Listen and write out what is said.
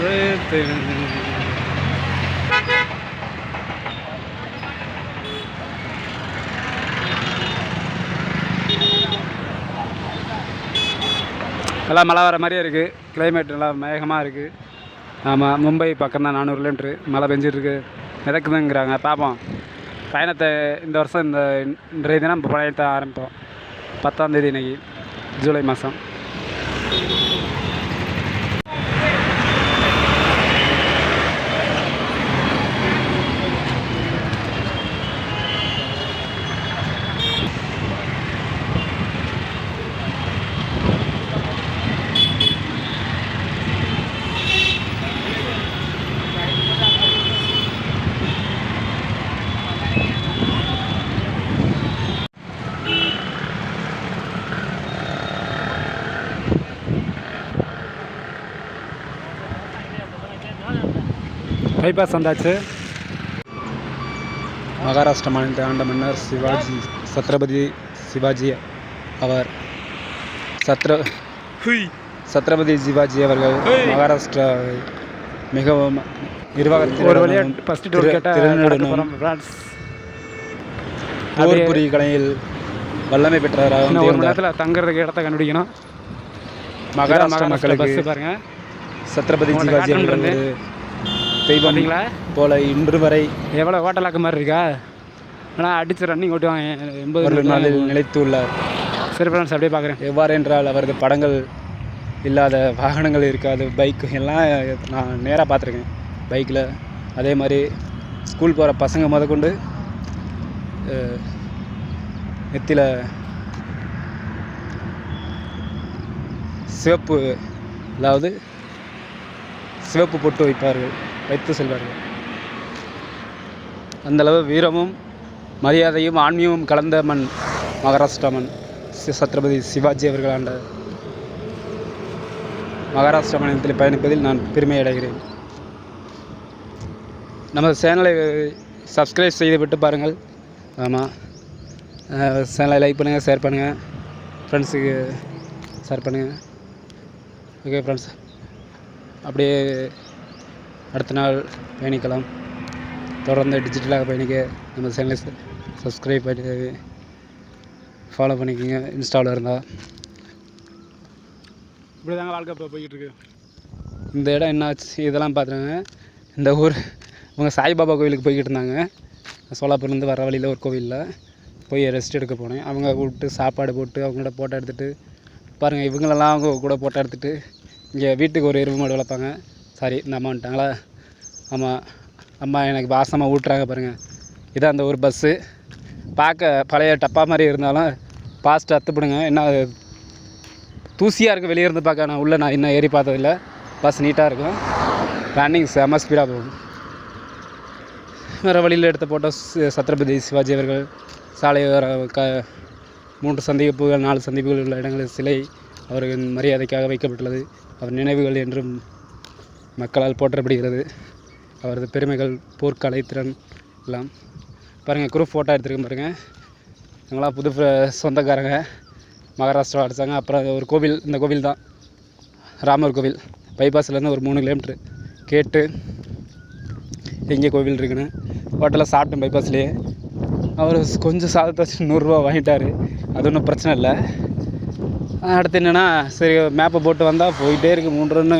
நல்லா மழை வர மாதிரியே இருக்குது. கிளைமேட் நல்லா மேகமாக இருக்குது. ஆமாம், மும்பை பக்கம் தான் 400 கிலோமீட்ரு மழை பெஞ்சிட்ருக்கு. மிதக்குதுங்கிறாங்க. பார்ப்போம். பயணத்தை இந்த வருஷம் இன்றைய தினம் பயணத்தை ஆரம்பித்தோம். 10ஆம் தேதி இன்றைக்கி, ஜூலை மாதம். பைபாஸ் வந்தாச்சு. மகாராஷ்டிரா மாநிலத்தை ஆண்ட மன்னர் சத்ரபதி சிவாஜி அவர் சத்ரபதி சிவாஜி அவர்கள் மகாராஷ்டிரா மிகவும் நிர்வாகத்தில் போர் புரி கலையில் வல்லமை பெற்றவராக ஒரு நேரத்தில் தங்குறதுக்கு இடத்த கண்டுபிடிக்கணும். மகாராஷ்டிரா மக்களுக்கு பாருங்க, சத்ரபதி சிவாஜி அவர்கள் தெய்வம் போல இன்று வரை எவ்வளோ ஹோட்டலாக்கு மாதிரி இருக்கா. ஆனால் அடித்து ரன்னிங் ஓட்டுவாங்க. 80 நாளில் நிலைத்து உள்ளார். சரி ஃப்ரெண்ட்ஸ், அப்படியே பார்க்குறேன். எவ்வாறு என்றால் அவரது படங்கள் இல்லாத வாகனங்கள் இருக்காது. பைக் எல்லாம் நான் நேராக பார்த்துருக்கேன் பைக்கில். அதே மாதிரி ஸ்கூல் போகிற பசங்க முதற்கொண்டு நெத்தியில் சிவப்பு, அதாவது சிவப்பு பொட்டு வைத்து செல்வார்கள். அந்தளவு வீரமும் மரியாதையும் ஆன்மீகமும் கலந்த மண் மகாராஷ்டிரா மண். சத்ரபதி சிவாஜி அவர்கள் ஆண்ட மகாராஷ்டிரா மாநிலத்தில் பயணிப்பதில் நான் பெருமை அடைகிறேன். நமது சேனலை சப்ஸ்கிரைப் செய்துவிட்டு பாருங்கள். ஆமாம், சேனலை லைக் பண்ணுங்கள், ஷேர் பண்ணுங்கள், ஃப்ரெண்ட்ஸுக்கு ஷேர் பண்ணுங்கள். ஓகே ஃப்ரெண்ட்ஸ், அப்படியே அடுத்த நாள் பயணிக்கலாம். தொடர்ந்து டிஜிட்டலாக பயணிக்க நம்ம சேனலை சப்ஸ்கிரைப் பண்ணி ஃபாலோ பண்ணிக்கோங்க. இன்ஸ்டாவில் இருந்தால் இப்படி தாங்க வாழ்க்கை இப்போ போய்கிட்டுருக்கு. இந்த இடம் என்னாச்சு இதெல்லாம் பார்த்துருங்க. இந்த ஊர் இவங்க சாய்பாபா கோவிலுக்கு போய்கிட்டு இருந்தாங்க. சோலாப்பூர்லேருந்து வர வழியில் ஒரு கோவிலில் போய் ரெஸ்ட் எடுக்க போனேன். அவங்க கூப்பிட்டு சாப்பாடு போட்டு அவங்களோட ஃபோட்டோ எடுத்துகிட்டு பாருங்கள். இவங்களெல்லாம் அவங்க கூட ஃபோட்டோ எடுத்துகிட்டு இங்கே வீட்டுக்கு ஒரு எருவு மாடு வளர்ப்பாங்க. சாரி, இந்த அம்மா வந்துட்டாங்களா. ஆமாம், அம்மா எனக்கு வாசமாக ஊட்டுறாங்க பாருங்கள். இதான் அந்த ஒரு பஸ்ஸு. பார்க்க பழைய டப்பா மாதிரி இருந்தாலும் பாஸ்ட்டு அத்துப்படுங்க. என்ன தூசியாக இருக்குது வெளியே இருந்து பார்க்க. நான் உள்ளே நான் இன்னும் ஏறி பார்த்ததில்ல. பஸ் நீட்டாக இருக்கும். ரன்னிங் செம்ம ஸ்பீடாக போகும். வேறு வழியில் எடுத்த ஃபோட்டோஸ் சத்ரபதி சிவாஜி அவர்கள் சாலை 3 சந்திப்புகள் 4 சந்திப்புகள் உள்ள இடங்களில் சிலை அவர்களின் மரியாதைக்காக வைக்கப்பட்டுள்ளது. அவர் நினைவுகள் என்றும் மக்களால் போற்றப்படுகிறது. அவரது பெருமைகள், போர்க்கலை திறன் எல்லாம் பாருங்கள். குரூப் ஃபோட்டோ எடுத்துருக்கேன் பாருங்கள். இவங்களாம் புது சொந்தக்காரங்க மகாராஷ்டிரா அடித்தாங்க. அப்புறம் ஒரு கோவில், இந்த கோவில் தான் ராமர் கோவில். பைபாஸ்லேருந்து ஒரு 3 கிலோமீட்ரு கேட்டு எங்கே கோவில் இருக்குன்னு ஹோட்டலில் சாப்பிட்டேன் பைபாஸ்லேயே. அவர் கொஞ்சம் சாதத்தை வச்சு 100 ரூபா வாங்கிட்டார். அது ஒன்றும் பிரச்சனை இல்லை. அடுத்து என்னென்னா, சரி மேப்பை போட்டு வந்தால் போயிட்டே இருக்குது 3 ரன்